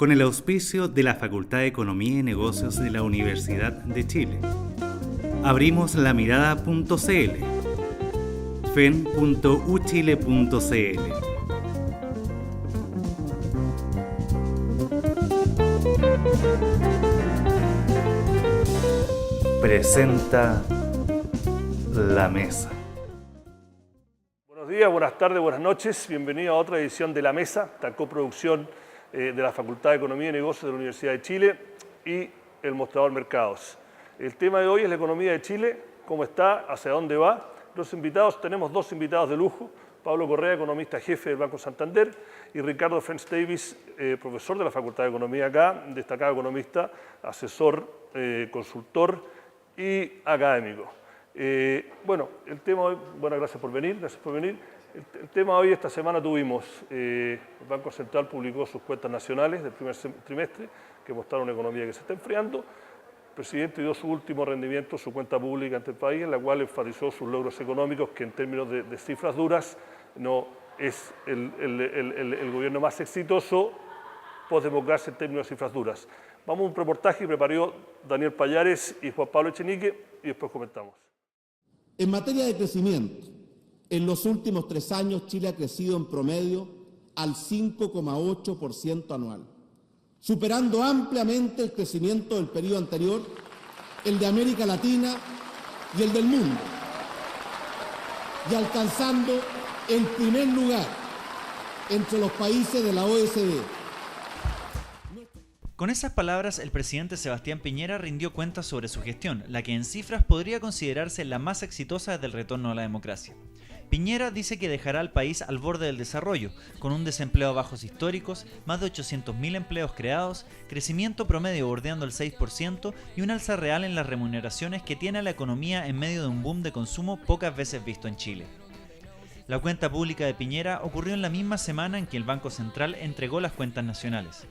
con el auspicio de la Facultad de Economía y Negocios de la Universidad de Chile. Abrimos la mirada.cl, fen.uchile.cl. Presenta La Mesa. Buenos días, buenas tardes, buenas noches. Bienvenido a otra edición de La Mesa, esta coproducción de la Facultad de Economía y Negocios de la Universidad de Chile y el Mostrador Mercados. El tema de hoy es la economía de Chile, cómo está, hacia dónde va. Los invitados, tenemos dos invitados de lujo: Pablo Correa, economista jefe del Banco Santander, y Ricardo French Davis, profesor de la Facultad de Economía acá, destacado economista, asesor, consultor y académico. Bueno, el tema hoy, bueno, gracias por venir. El tema hoy, esta semana tuvimos, el Banco Central publicó sus cuentas nacionales del primer trimestre, que mostraron una economía que se está enfriando. El presidente dio su último rendimiento, su cuenta pública ante el país, en la cual enfatizó sus logros económicos, que en términos de cifras duras no es el gobierno más exitoso postdemocracia en términos de cifras duras. Vamos a un reportaje que preparó Daniel Pallares y Juan Pablo Echenique y después comentamos. En materia de crecimiento, en los últimos 3 años Chile ha crecido en promedio al 5,8% anual, superando ampliamente el crecimiento del periodo anterior, el de América Latina y el del mundo, y alcanzando el primer lugar entre los países de la OECD. Con esas palabras, el presidente Sebastián Piñera rindió cuentas sobre su gestión, la que en cifras podría considerarse la más exitosa desde el retorno a la democracia. Piñera dice que dejará al país al borde del desarrollo, con un desempleo a bajos históricos, más de 800.000 empleos creados, crecimiento promedio bordeando el 6% y un alza real en las remuneraciones que tiene a la economía en medio de un boom de consumo pocas veces visto en Chile. La cuenta pública de Piñera ocurrió en la misma semana en que el Banco Central entregó las cuentas nacionales.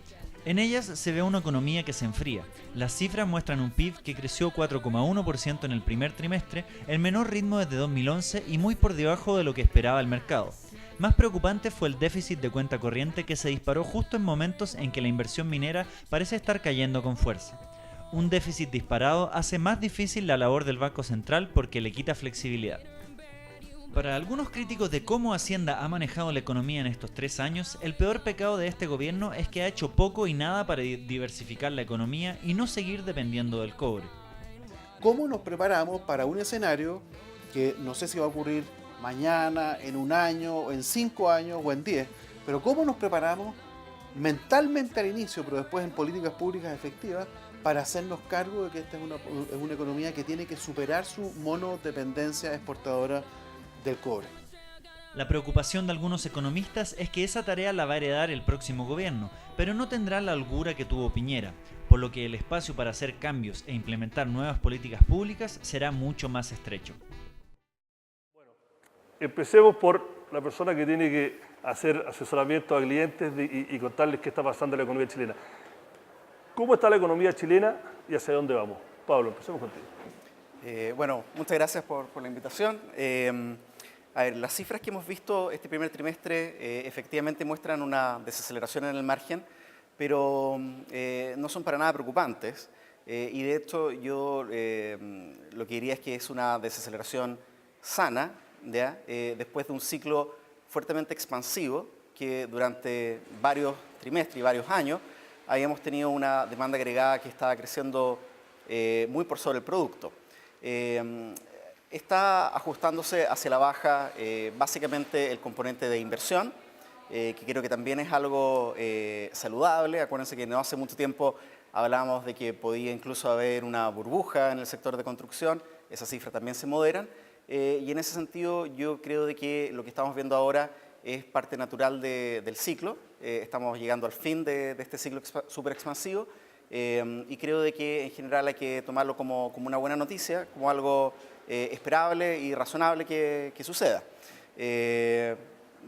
En ellas se ve una economía que se enfría. Las cifras muestran un PIB que creció 4,1% en el primer trimestre, el menor ritmo desde 2011 y muy por debajo de lo que esperaba el mercado. Más preocupante fue el déficit de cuenta corriente, que se disparó justo en momentos en que la inversión minera parece estar cayendo con fuerza. Un déficit disparado hace más difícil la labor del Banco Central porque le quita flexibilidad. Para algunos críticos de cómo Hacienda ha manejado la economía en estos 3 años, el peor pecado de este gobierno es que ha hecho poco y nada para diversificar la economía y no seguir dependiendo del cobre. ¿Cómo nos preparamos para un escenario que no sé si va a ocurrir mañana, en 1 año, o en 5 años, o en 10? Pero ¿cómo nos preparamos mentalmente al inicio, pero después en políticas públicas efectivas, para hacernos cargo de que esta es una economía que tiene que superar su monodependencia exportadora del cobre? La preocupación de algunos economistas es que esa tarea la va a heredar el próximo gobierno, pero no tendrá la holgura que tuvo Piñera, por lo que el espacio para hacer cambios e implementar nuevas políticas públicas será mucho más estrecho. Bueno, empecemos por la persona que tiene que hacer asesoramiento a clientes y contarles qué está pasando en la economía chilena. ¿Cómo está la economía chilena y hacia dónde vamos? Pablo, empecemos contigo. Bueno, muchas gracias por la invitación. A ver, las cifras que hemos visto este primer trimestre efectivamente muestran una desaceleración en el margen, pero no son para nada preocupantes. Y de hecho yo lo que diría es que es una desaceleración sana, ¿ya? Después de un ciclo fuertemente expansivo que durante varios trimestres y varios años habíamos tenido una demanda agregada que estaba creciendo muy por sobre el producto. Está ajustándose hacia la baja básicamente el componente de inversión, que creo que también es algo saludable. Acuérdense que no hace mucho tiempo hablábamos de que podía incluso haber una burbuja en el sector de construcción. Esas cifras también se moderan, y en ese sentido yo creo de que lo que estamos viendo ahora es parte natural del ciclo. Estamos llegando al fin de este ciclo súper expansivo, y creo de que en general hay que tomarlo como una buena noticia, como algo esperable y razonable que suceda.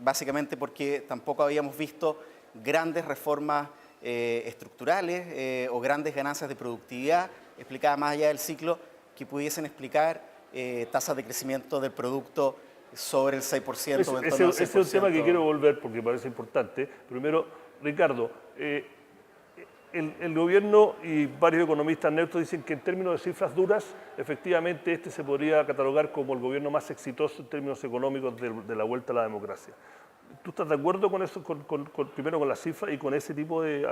Básicamente porque tampoco habíamos visto grandes reformas estructurales o grandes ganancias de productividad explicadas más allá del ciclo que pudiesen explicar tasas de crecimiento del producto sobre el 6%. Ese es un tema que quiero volver porque me parece importante. Primero, Ricardo, el gobierno y varios economistas neutros dicen que en términos de cifras duras, efectivamente este se podría catalogar como el gobierno más exitoso en términos económicos de la vuelta a la democracia. ¿Tú estás de acuerdo con eso, primero con las cifras y con ese tipo de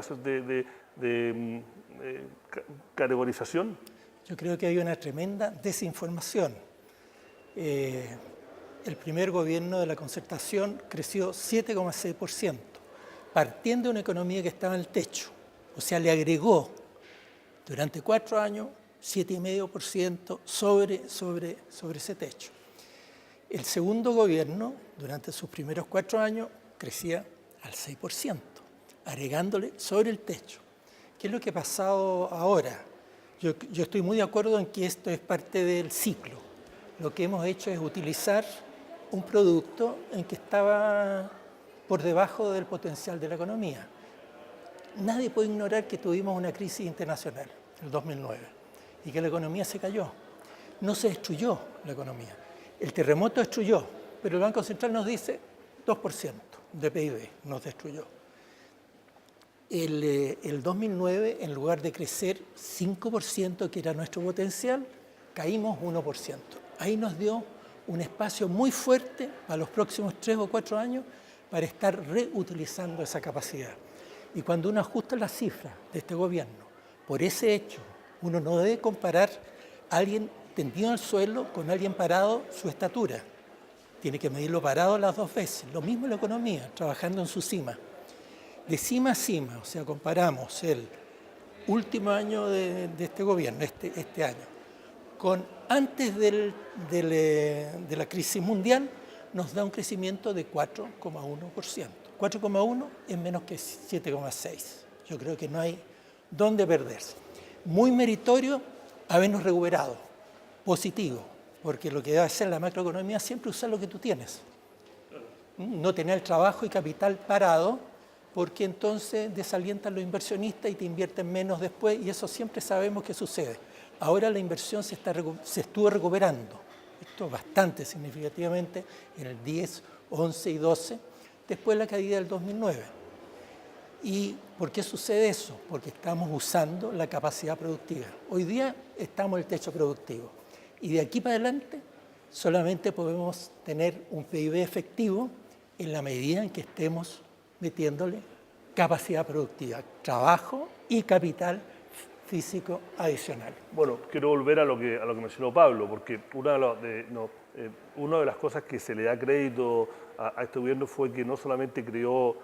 categorización? Yo creo que hay una tremenda desinformación. El primer gobierno de la Concertación creció 7,6%, partiendo de una economía que estaba en el techo. O sea, le agregó durante 4 años 7,5% sobre ese techo. El segundo gobierno, durante sus primeros 4 años, crecía al 6%, agregándole sobre el techo. ¿Qué es lo que ha pasado ahora? Yo estoy muy de acuerdo en que esto es parte del ciclo. Lo que hemos hecho es utilizar un producto en que estaba por debajo del potencial de la economía. Nadie puede ignorar que tuvimos una crisis internacional en el 2009 y que la economía se cayó. No se destruyó la economía. El terremoto destruyó, pero el Banco Central nos dice 2% de PIB nos destruyó. El 2009, en lugar de crecer 5%, que era nuestro potencial, caímos 1%. Ahí nos dio un espacio muy fuerte para los próximos 3 o 4 años para estar reutilizando esa capacidad. Y cuando uno ajusta las cifras de este gobierno por ese hecho, uno no debe comparar a alguien tendido al suelo con alguien parado su estatura. Tiene que medirlo parado las 2 veces. Lo mismo en la economía, trabajando en su cima. De cima a cima, o sea, comparamos el último año de este gobierno, este año, con antes de la crisis mundial, nos da un crecimiento de 4,1%. 4,1 es menos que 7,6. Yo creo que no hay dónde perderse. Muy meritorio habernos recuperado, positivo, porque lo que debe hacer la macroeconomía es siempre usar lo que tú tienes. No tener trabajo y capital parado, porque entonces desalientan los inversionistas y te invierten menos después, y eso siempre sabemos que sucede. Ahora la inversión se estuvo recuperando, esto bastante significativamente en el 10, 11 y 12, después de la caída del 2009. ¿Y por qué sucede eso? Porque estamos usando la capacidad productiva. Hoy día estamos en el techo productivo y de aquí para adelante solamente podemos tener un PIB efectivo en la medida en que estemos metiéndole capacidad productiva, trabajo y capital físico adicional. Bueno, quiero volver a lo que mencionó Pablo, porque una de las cosas que se le da crédito a este gobierno fue que no solamente creó,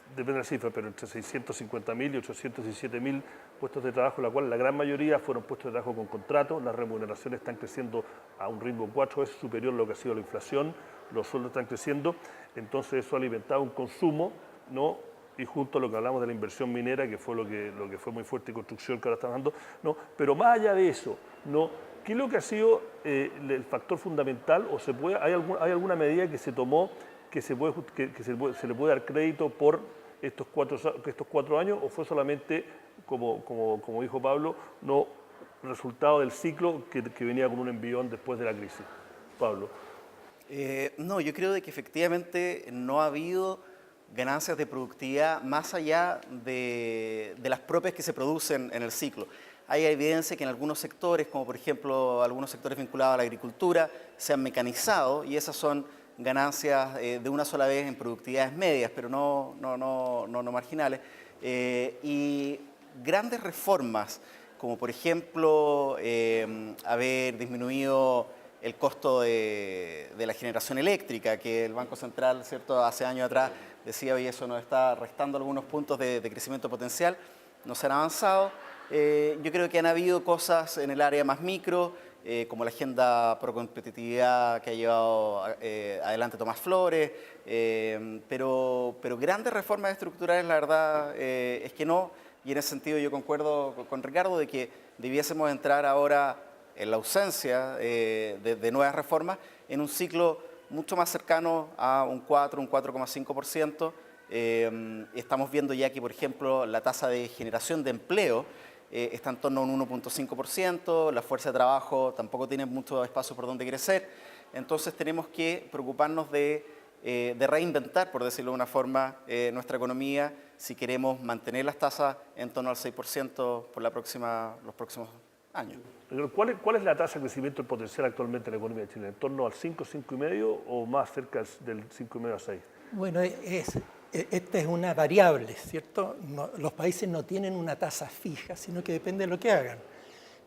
depende de la cifra, pero entre 650.000 y 817.000 puestos de trabajo, la cual la gran mayoría fueron puestos de trabajo con contrato, las remuneraciones están creciendo a un ritmo 4 veces superior a lo que ha sido la inflación, los sueldos están creciendo, entonces eso ha alimentado un consumo, ¿no? Y junto a lo que hablamos de la inversión minera, que fue lo que fue muy fuerte, y construcción que ahora está dando, ¿no? Pero más allá de eso, ¿no? ¿Qué es lo que ha sido el factor fundamental? ¿O hay alguna medida que se tomó que se le puede dar crédito por estos 4 años, o fue solamente, como dijo Pablo, no resultado del ciclo que venía con un envión después de la crisis? Pablo. No, yo creo de que efectivamente no ha habido ganancias de productividad más allá de las propias que se producen en el ciclo. Hay evidencia que en algunos sectores, como por ejemplo algunos sectores vinculados a la agricultura, se han mecanizado y esas son ganancias de una sola vez en productividades medias, pero no marginales. Y grandes reformas, como por ejemplo haber disminuido el costo de la generación eléctrica, que el Banco Central, ¿cierto?, hace años atrás decía, oye, eso nos está restando algunos puntos de crecimiento potencial, no se han avanzado. Yo creo que han habido cosas en el área más micro, como la agenda pro competitividad que ha llevado adelante Tomás Flores, pero grandes reformas estructurales, la verdad, es que no, y en ese sentido yo concuerdo con Ricardo de que debiésemos entrar ahora, en la ausencia de nuevas reformas, en un ciclo mucho más cercano a un 4,5%. Estamos viendo ya que, por ejemplo, la tasa de generación de empleo está en torno a un 1,5%, la fuerza de trabajo tampoco tiene mucho espacio por donde crecer, entonces tenemos que preocuparnos de de reinventar, por decirlo de una forma, nuestra economía si queremos mantener las tasas en torno al 6% por los próximos años. ¿Cuál es la tasa de crecimiento del potencial actualmente en la economía chilena? ¿En torno al 5, 5,5 o más cerca del 5,5 a 6? Bueno, esta es una variable, ¿cierto? Los países no tienen una tasa fija, sino que depende de lo que hagan.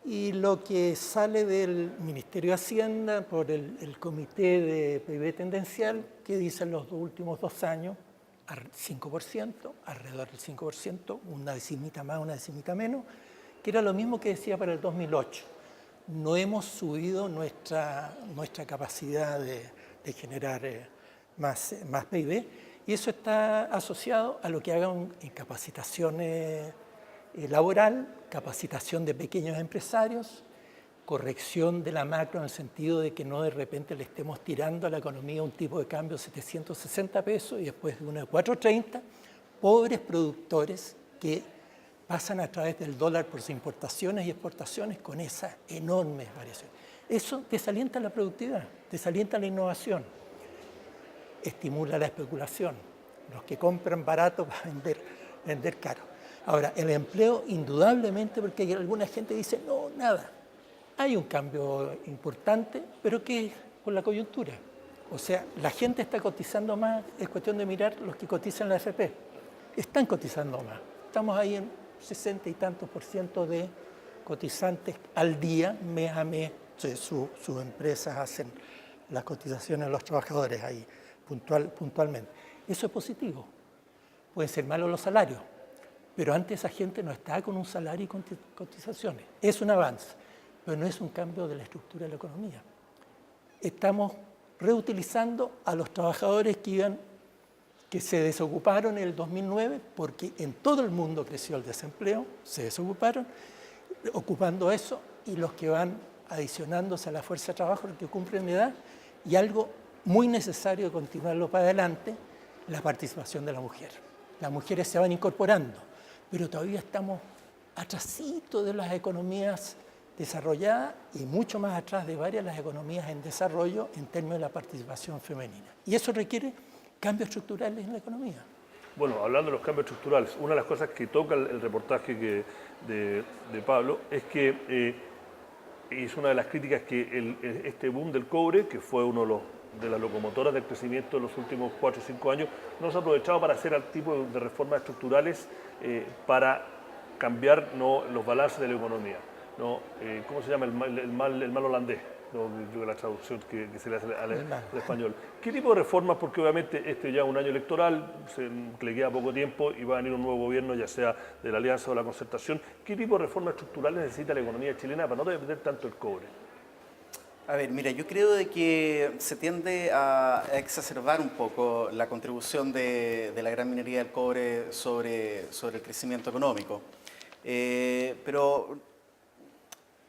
Y lo que sale del Ministerio de Hacienda por el Comité de PIB Tendencial, que dice en los últimos 2 años, 5%, alrededor del 5%, una decimita más, una decimita menos, que era lo mismo que decía para el 2008. No hemos subido nuestra capacidad de generar más PIB, y eso está asociado a lo que hagan en capacitación laboral, capacitación de pequeños empresarios, corrección de la macro en el sentido de que no de repente le estemos tirando a la economía un tipo de cambio de 760 pesos y después de uno de 430, pobres productores que pasan a través del dólar por sus importaciones y exportaciones con esas enormes variaciones. Eso desalienta la productividad, desalienta la innovación, estimula la especulación. Los que compran barato van a vender caro. Ahora, el empleo indudablemente, porque hay alguna gente que dice, no, nada. Hay un cambio importante, pero que es por la coyuntura. O sea, la gente está cotizando más, es cuestión de mirar los que cotizan la AFP. Están cotizando más. Estamos ahí en 60 y tantos % de cotizantes al día, mes a mes. Sus empresas hacen las cotizaciones a los trabajadores ahí puntualmente. Eso es positivo. Pueden ser malos los salarios, pero antes esa gente no está con un salario y con cotizaciones. Es un avance, pero no es un cambio de la estructura de la economía. Estamos reutilizando a los trabajadores que se desocuparon en el 2009, porque en todo el mundo creció el desempleo, se desocuparon, ocupando eso, y los que van adicionándose a la fuerza de trabajo, los que cumplen edad, y algo muy necesario continuarlo para adelante, la participación de la mujer. Las mujeres se van incorporando, pero todavía estamos atrasito de las economías desarrolladas y mucho más atrás de varias de las economías en desarrollo en términos de la participación femenina. Y eso requiere cambios estructurales en la economía. Bueno, hablando de los cambios estructurales, una de las cosas que toca el reportaje de Pablo es que es una de las críticas que este boom del cobre, que fue uno de las locomotoras del crecimiento en los últimos 4 o 5 años, no se ha aprovechado para hacer algún tipo de reformas estructurales para cambiar los balances de la economía. ¿Cómo se llama? El mal holandés, creo que la traducción que se le hace al español. ¿Qué tipo de reformas? Porque obviamente este ya es un año electoral, le queda poco tiempo y va a venir un nuevo gobierno, ya sea de la Alianza o de la Concertación. ¿Qué tipo de reformas estructurales necesita la economía chilena para no depender tanto del cobre? A ver, mira, yo creo de que se tiende a exacerbar un poco la contribución de la gran minería del cobre sobre el crecimiento económico. Pero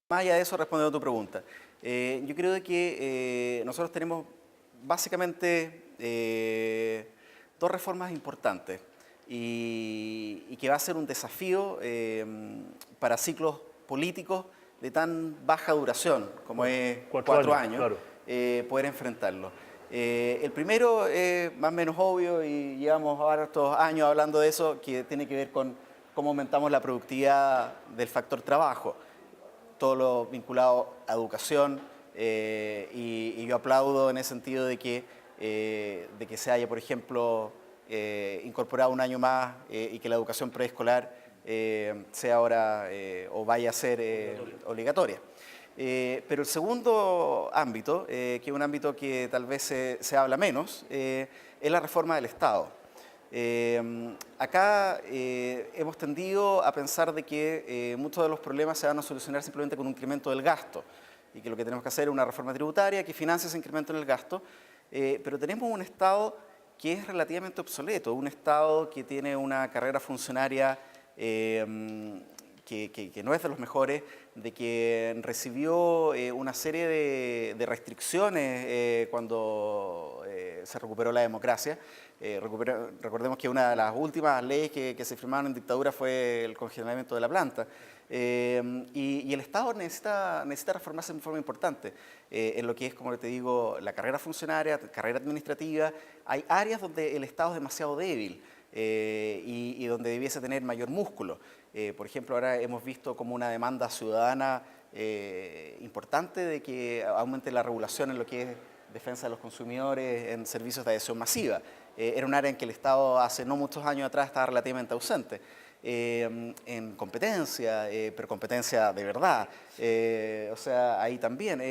más allá de eso, respondiendo a tu pregunta, yo creo de que nosotros tenemos básicamente 2 reformas importantes y que va a ser un desafío para ciclos políticos de tan baja duración como es 4 años, claro. Poder enfrentarlo. El primero es más o menos obvio y llevamos ahora estos años hablando de eso, que tiene que ver con cómo aumentamos la productividad del factor trabajo, todo lo vinculado a educación, y yo aplaudo en ese sentido de que se haya, por ejemplo, incorporado un año más y que la educación preescolar sea ahora o vaya a ser obligatoria. Pero el segundo ámbito, que es un ámbito que tal vez se habla menos, es la reforma del Estado. Acá hemos tendido a pensar de que muchos de los problemas se van a solucionar simplemente con un incremento del gasto y que lo que tenemos que hacer es una reforma tributaria que financie ese incremento en el gasto, pero tenemos un Estado que es relativamente obsoleto, un Estado que tiene una carrera funcionaria que no es de los mejores, de que recibió una serie de restricciones cuando se recuperó la democracia. Recordemos Recordemos que una de las últimas leyes que se firmaron en dictadura fue el congelamiento de la planta. Y el Estado necesita reformarse de forma importante en lo que es, como te digo, la carrera funcionaria, carrera administrativa. Hay áreas donde el Estado es demasiado débil y donde debiese tener mayor músculo. Por ejemplo, ahora hemos visto como una demanda ciudadana importante de que aumente la regulación en lo que es defensa de los consumidores en servicios de adhesión masiva. Era un área en que el Estado hace no muchos años atrás estaba relativamente ausente. En competencia, pero competencia de verdad. O sea, ahí también.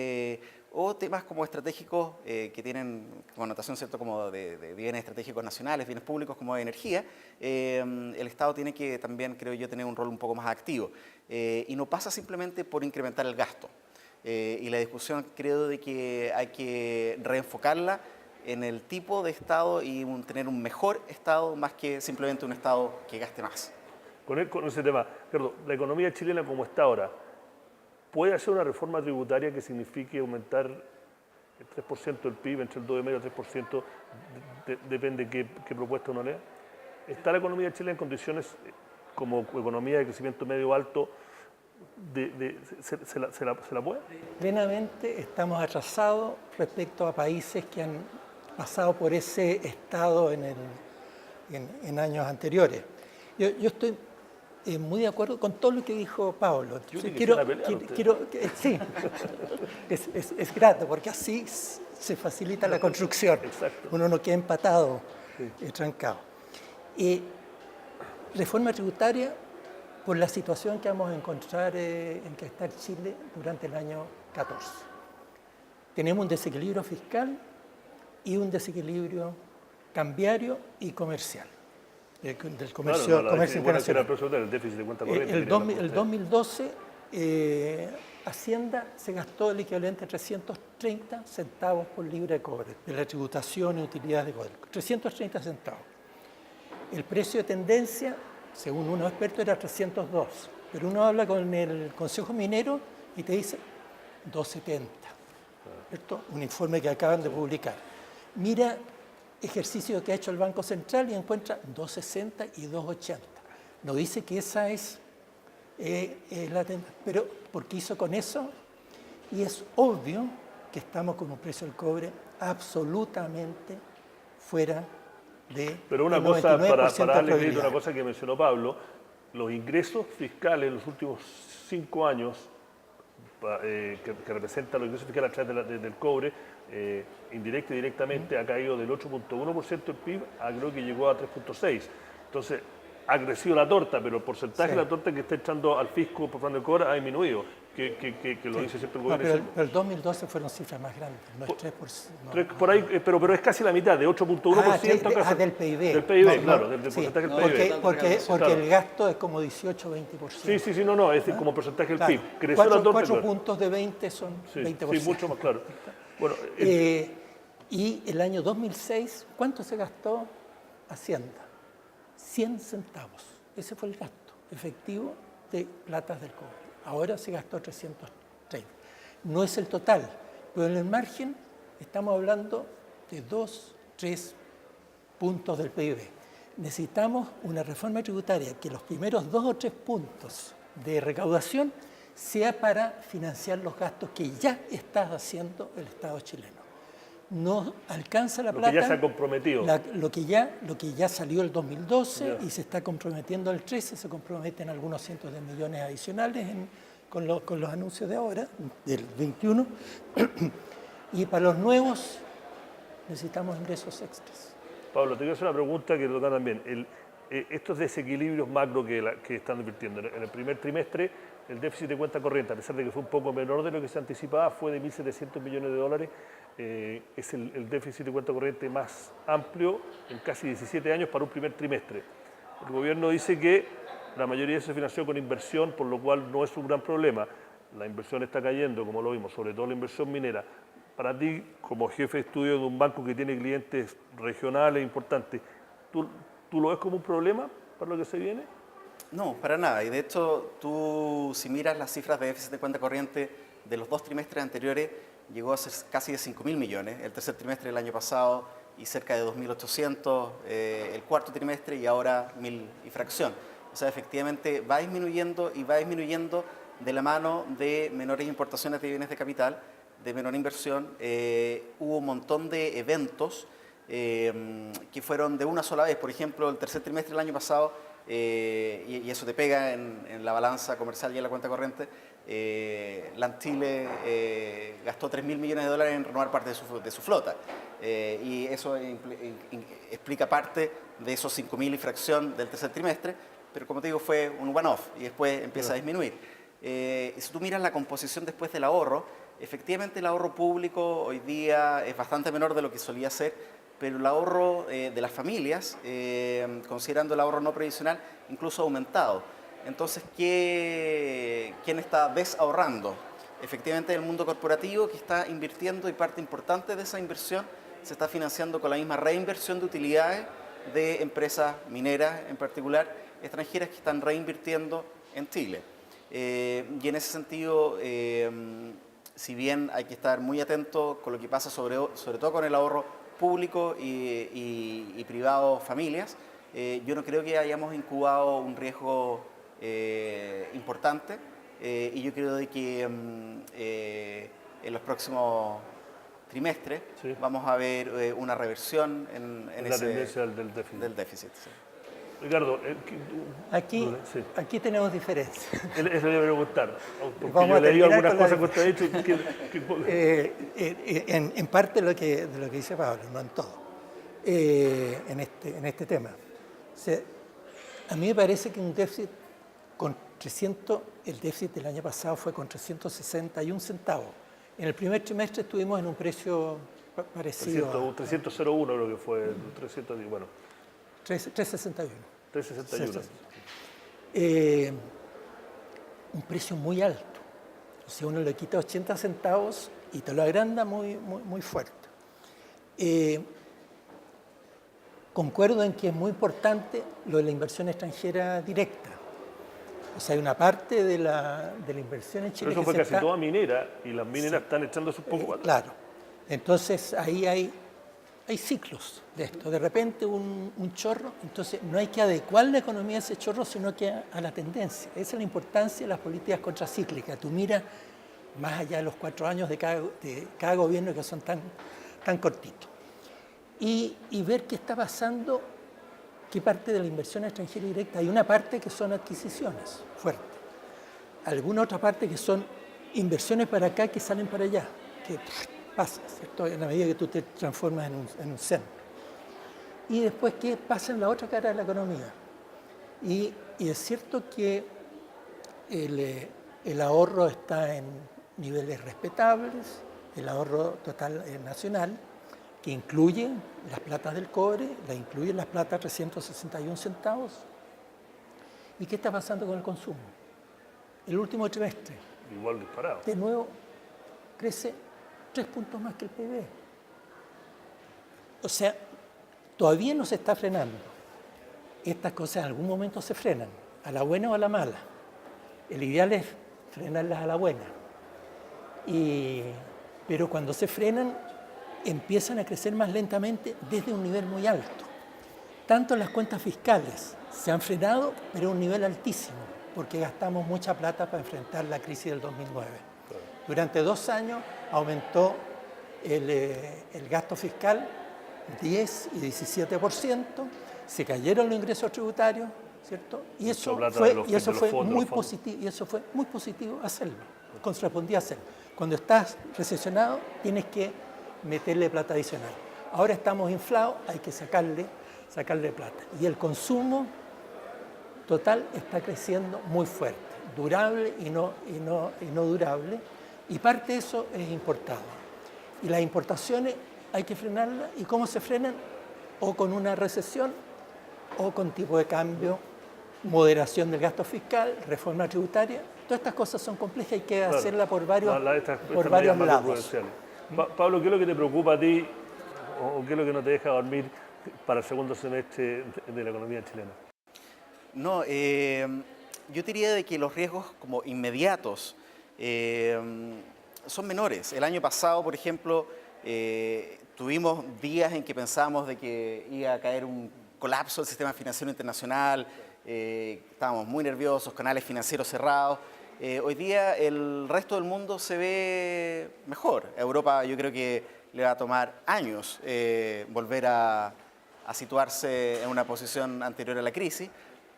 O temas como estratégicos que tienen connotación, ¿cierto?, como de bienes estratégicos nacionales, bienes públicos como de energía. El Estado tiene que también, creo yo, tener un rol un poco más activo. Y no pasa simplemente por incrementar el gasto. Y la discusión, creo, de que hay que reenfocarla en el tipo de Estado y tener un mejor Estado más que simplemente un Estado que gaste más. Con ese tema, Ricardo, la economía chilena como está ahora, ¿puede hacer una reforma tributaria que signifique aumentar el 3% del PIB, entre el 2,5% y el 3%, depende qué propuesta uno lea? ¿Está la economía chilena en condiciones, como economía de crecimiento medio alto, se la puede? Plenamente estamos atrasados respecto a países que han pasado por ese estado en años anteriores. Yo estoy muy de acuerdo con todo lo que dijo Pablo. Sí, es grato, porque así se facilita la construcción. Exacto. Uno no queda empatado, trancado. Reforma tributaria por la situación que vamos a encontrar en que está Chile durante el año 14. Tenemos un desequilibrio fiscal y un desequilibrio cambiario y comercial. Del comercio, comercio internacional. El déficit de cuenta corriente. El 2012, Hacienda se gastó el equivalente a 330 centavos por libra de cobre, de la tributación y utilidades de cobre. 330 centavos. El precio de tendencia, según unos expertos, era 302. Pero uno habla con el Consejo Minero y te dice 270. ¿Cierto? Un informe que acaban de publicar. Mira ejercicio que ha hecho el Banco Central y encuentra 260 y 280. No dice que esa es la tendencia, pero ¿por qué hizo con eso? Y es obvio que estamos con un precio del cobre absolutamente fuera de. Pero una cosa, para darle crédito a una cosa que mencionó Pablo, los ingresos fiscales en los últimos 5 años, que representan los ingresos fiscales a través del cobre, indirecto y directamente, ha caído del 8,1% del PIB a creo que llegó a 3,6%. Entonces, ha crecido la torta, pero el porcentaje de la torta que está echando al fisco por parte del cobre ha disminuido, que lo dice siempre el gobierno. Pero el 2012 fueron cifras más grandes, no es 3%. Por ahí, pero es casi la mitad, de 8,1%. Del PIB. Del PIB, claro, del porcentaje del PIB. Porque el gasto es como 18-20%. Sí, no, es decir, como porcentaje del PIB. Creció la torta. 4 puntos de 20 son 20%. Sí, mucho más claro. Bueno, y el año 2006, ¿cuánto se gastó Hacienda? 100 centavos. Ese fue el gasto efectivo de platas del cobre. Ahora se gastó 330. No es el total, pero en el margen estamos hablando de 2-3 puntos del PIB. Necesitamos una reforma tributaria que los primeros 2 o 3 puntos de recaudación sea para financiar los gastos que ya está haciendo el Estado chileno. No alcanza la plata. Lo que ya se ha comprometido. Lo que ya salió el 2012 y se está comprometiendo el 13, se comprometen algunos cientos de millones adicionales con los anuncios de ahora, del 21. Y para los nuevos necesitamos ingresos extras. Pablo, te quiero hacer una pregunta que toca también. Estos desequilibrios macro que están advirtiendo. En el primer trimestre, el déficit de cuenta corriente, a pesar de que fue un poco menor de lo que se anticipaba, fue de 1.700 millones de dólares. Es el déficit de cuenta corriente más amplio en casi 17 años para un primer trimestre. El gobierno dice que la mayoría de eso se financió con inversión, por lo cual no es un gran problema. La inversión está cayendo, como lo vimos, sobre todo la inversión minera. Para ti, como jefe de estudio de un banco que tiene clientes regionales importantes, ¿tú lo ves como un problema para lo que se viene? No, para nada. Y de hecho, tú si miras las cifras de déficit de cuenta corriente de los 2 trimestres anteriores, llegó a ser casi de 5.000 millones. El tercer trimestre del año pasado y cerca de 2.800 el cuarto trimestre y ahora 1.000 y fracción. O sea, efectivamente va disminuyendo y va disminuyendo de la mano de menores importaciones de bienes de capital, de menor inversión. Hubo un montón de eventos que fueron de una sola vez. Por ejemplo, el tercer trimestre del año pasado, y eso te pega en la balanza comercial y en la cuenta corriente, Chile gastó 3.000 millones de dólares en renovar parte de su flota. Y eso explica parte de esos 5.000 y fracción del tercer trimestre, pero como te digo, fue un one-off y después empieza a disminuir. Si tú miras la composición después del ahorro, efectivamente el ahorro público hoy día es bastante menor de lo que solía ser, pero el ahorro de las familias, considerando el ahorro no previsional, incluso ha aumentado. Entonces, ¿quién está desahorrando? Efectivamente, el mundo corporativo que está invirtiendo, y parte importante de esa inversión se está financiando con la misma reinversión de utilidades de empresas mineras, en particular extranjeras, que están reinvirtiendo en Chile. Y en ese sentido, si bien hay que estar muy atento con lo que pasa sobre todo con el ahorro público y privado, familias, yo no creo que hayamos incubado un riesgo importante, y yo creo de que en los próximos trimestres vamos a ver una reversión en la tendencia del déficit. Sí. Ricardo, aquí tenemos diferencias. Eso le voy a preguntar, porque Vamos yo a le digo terminar algunas con cosas que usted ha dicho. En parte de lo que dice Pablo, no en todo, en este tema. O sea, a mí me parece que un déficit el déficit del año pasado fue con 361 centavos. En el primer trimestre estuvimos en un precio parecido 301 creo que fue, 300, bueno. 361. 361. Un precio muy alto. O sea, uno le quita 80 centavos y te lo agranda muy fuerte. Concuerdo en que es muy importante lo de la inversión extranjera directa. O sea, hay una parte de la inversión en Chile. Pero eso fue casi toda minera, y las mineras están echando sus poco para atrás. Claro. Entonces, ahí hay ciclos de esto. De repente un chorro, entonces no hay que adecuar la economía a ese chorro, sino que a la tendencia. Esa es la importancia de las políticas contracíclicas. Tú miras más allá de los 4 años de cada gobierno, que son tan cortitos. Y ver qué está pasando, qué parte de la inversión extranjera directa. Hay una parte que son adquisiciones fuertes, alguna otra parte que son inversiones para acá que salen para allá, que pasa, ¿cierto? En la medida que tú te transformas en un centro. Y después, ¿qué pasa en la otra cara de la economía? Y es cierto que el ahorro está en niveles respetables, el ahorro total nacional, que incluye las platas del cobre, incluye las platas 361 centavos. ¿Y qué está pasando con el consumo? El último trimestre, Igual disparado. de nuevo, crece 3 puntos más que el PIB. O sea, todavía no se está frenando. Estas cosas en algún momento se frenan, a la buena o a la mala. El ideal es frenarlas a la buena. Pero cuando se frenan, empiezan a crecer más lentamente desde un nivel muy alto. Tanto las cuentas fiscales se han frenado, pero a un nivel altísimo, porque gastamos mucha plata para enfrentar la crisis del 2009. Durante 2 años aumentó el gasto fiscal 10 y 17%, se cayeron los ingresos tributarios, ¿cierto? Y eso fue muy positivo hacerlo, correspondía hacerlo. Cuando estás recesionado, tienes que meterle plata adicional. Ahora estamos inflados, hay que sacarle plata. Y el consumo total está creciendo muy fuerte, durable y no durable, y parte de eso es importado. Y las importaciones hay que frenarlas. ¿Y cómo se frenan? O con una recesión, o con tipo de cambio, moderación del gasto fiscal, reforma tributaria. Todas estas cosas son complejas, hay que hacerla por varios lados. Pablo, ¿qué es lo que te preocupa a ti, o qué es lo que no te deja dormir para el segundo semestre de la economía chilena? No, yo diría de que los riesgos como inmediatos son menores. El año pasado, por ejemplo, tuvimos días en que pensábamos de que iba a caer un colapso del sistema financiero internacional, estábamos muy nerviosos, canales financieros cerrados. Hoy día el resto del mundo se ve mejor. A Europa yo creo que le va a tomar años volver a situarse en una posición anterior a la crisis,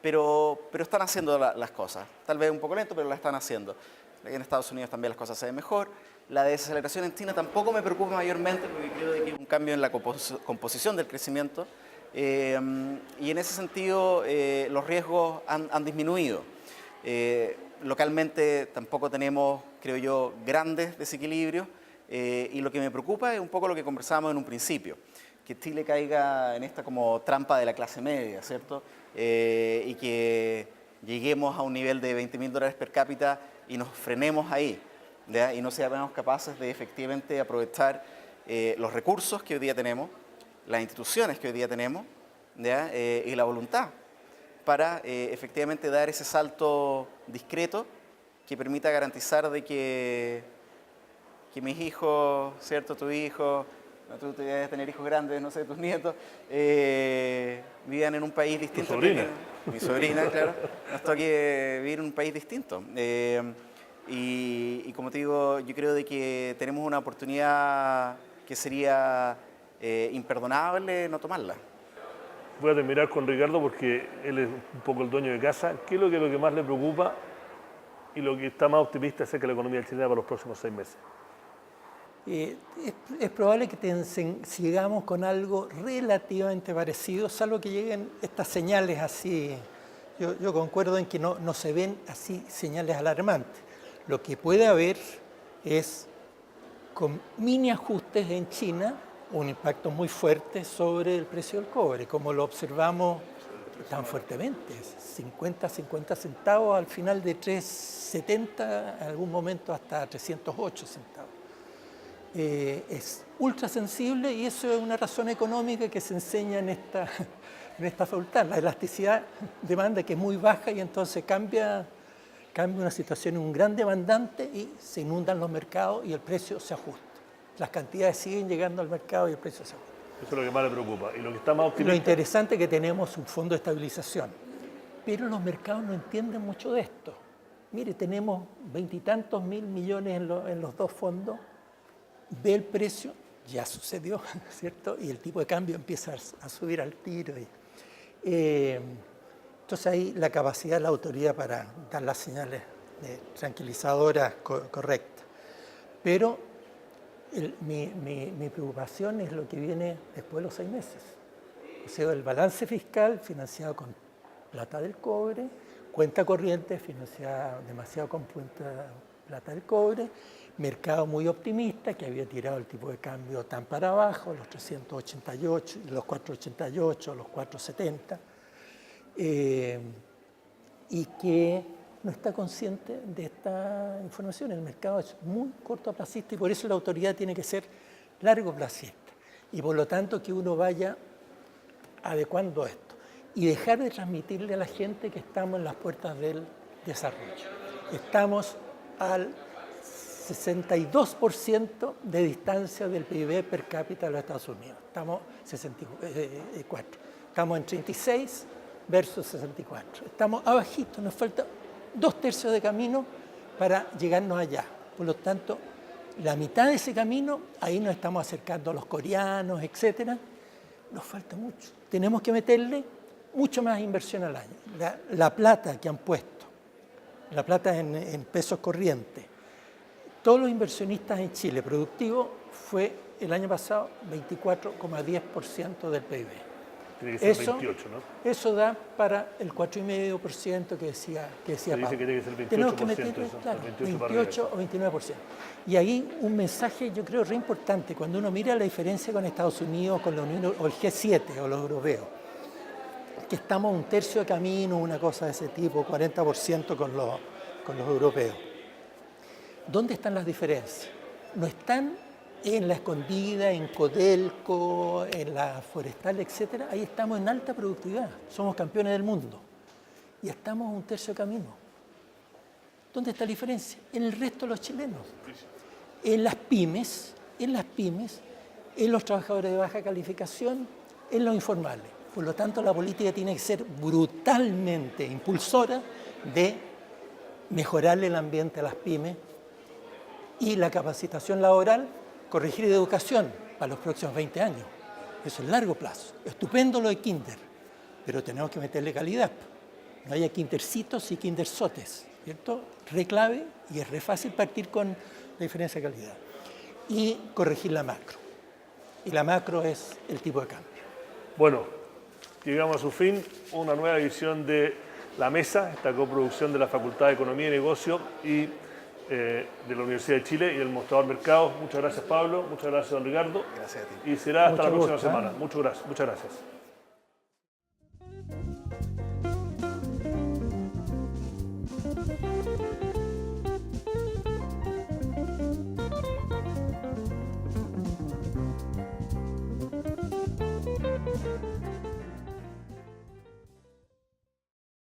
pero están haciendo las cosas. Tal vez un poco lento, pero la están haciendo. En Estados Unidos también las cosas se ven mejor. La desaceleración en China tampoco me preocupa mayormente porque creo que hay un cambio en la composición del crecimiento y en ese sentido los riesgos han disminuido. Localmente tampoco tenemos, creo yo, grandes desequilibrios y lo que me preocupa es un poco lo que conversábamos en un principio, que Chile caiga en esta como trampa de la clase media, ¿cierto? Y que lleguemos a un nivel de $20.000 per cápita y nos frenemos ahí, ¿ya? Y no seamos capaces de efectivamente aprovechar los recursos que hoy día tenemos, las instituciones que hoy día tenemos, ¿ya? Y la voluntad para efectivamente dar ese salto discreto que permita garantizar de que mis hijos, ¿cierto? Tu hijo, tú debes tener hijos grandes, no sé, tus nietos, vivan en un país distinto. Tu sobrina. Mi sobrina, claro. Nos toque vivir en un país distinto. Y como te digo, yo creo de que tenemos una oportunidad que sería imperdonable no tomarla. Voy a terminar con Ricardo porque él es un poco el dueño de casa. ¿Qué es lo que más le preocupa y lo que está más optimista acerca de la economía chilena para los próximos 6 meses? Es probable que sigamos con algo relativamente parecido, salvo que lleguen estas señales así. Yo concuerdo en que no se ven así señales alarmantes. Lo que puede haber es, con mini ajustes en China, un impacto muy fuerte sobre el precio del cobre, como lo observamos tan fuertemente, 50 centavos al final de 3.70, en algún momento hasta 308 centavos. Es ultra sensible y eso es una razón económica que se enseña en esta facultad, la elasticidad de demanda que es muy baja y entonces cambia una situación en un gran demandante y se inundan los mercados y el precio se ajusta. Las cantidades siguen llegando al mercado y el precio se ajusta. Eso es lo que más le preocupa. Y lo que está más optimista... Lo interesante es que tenemos un fondo de estabilización, pero los mercados no entienden mucho de esto. Mire, tenemos 20 y tantos mil millones en los dos fondos, ve el precio, ya sucedió, ¿cierto? Y el tipo de cambio empieza a subir al tiro. Entonces ahí la capacidad de la autoridad para dar las señales tranquilizadoras correctas. Pero mi preocupación es lo que viene después de los 6 meses. O sea, el balance fiscal financiado con plata del cobre, cuenta corriente financiada demasiado con plata del cobre, mercado muy optimista que había tirado el tipo de cambio tan para abajo, los 388, los 488, los 470, y que no está consciente de esta información. El mercado es muy cortoplacista y por eso la autoridad tiene que ser largoplacista. Y por lo tanto que uno vaya adecuando esto y dejar de transmitirle a la gente que estamos en las puertas del desarrollo. Estamos al 62% de distancia del PIB per cápita de los Estados Unidos. Estamos 64. Estamos en 36 versus 64. Estamos abajito, nos falta 2/3 de camino para llegarnos allá. Por lo tanto, la mitad de ese camino, ahí nos estamos acercando a los coreanos, etc. Nos falta mucho. Tenemos que meterle mucho más inversión al año. La plata que han puesto, la plata en pesos corrientes, todos los inversionistas en Chile productivo fue el año pasado 24,10% del PIB. Tiene que ser 28, ¿no? Eso da para el 4,5% que decía Se dice que tiene que ser 28%. Tenemos que meterle, eso, claro, 28 o 29%. Y ahí un mensaje, yo creo, re importante, cuando uno mira la diferencia con Estados Unidos, con la Unión o el G7 o los europeos, que estamos un tercio de camino, una cosa de ese tipo, 40% con los europeos. ¿Dónde están las diferencias? No están en la Escondida, en Codelco, en la Forestal, etc. Ahí estamos en alta productividad, somos campeones del mundo y estamos un tercio de camino. ¿Dónde está la diferencia? En el resto de los chilenos. En las pymes, en los trabajadores de baja calificación, en los informales. Por lo tanto, la política tiene que ser brutalmente impulsora de mejorarle el ambiente a las pymes y la capacitación laboral, corregir de educación para los próximos 20 años. Eso es largo plazo. Estupendo lo de kinder, pero tenemos que meterle calidad. No haya kindercitos y kindersotes, ¿cierto? Re clave y es re fácil partir con la diferencia de calidad. Y corregir la macro. Y la macro es el tipo de cambio. Bueno, llegamos a su fin, una nueva edición de La Mesa, esta coproducción de la Facultad de Economía y Negocio y de la Universidad de Chile y el Mostrador Mercados. Muchas gracias, Pablo. Muchas gracias, don Ricardo. Gracias a ti. Y será hasta la Mucho próxima gusto, semana. Muchas gracias.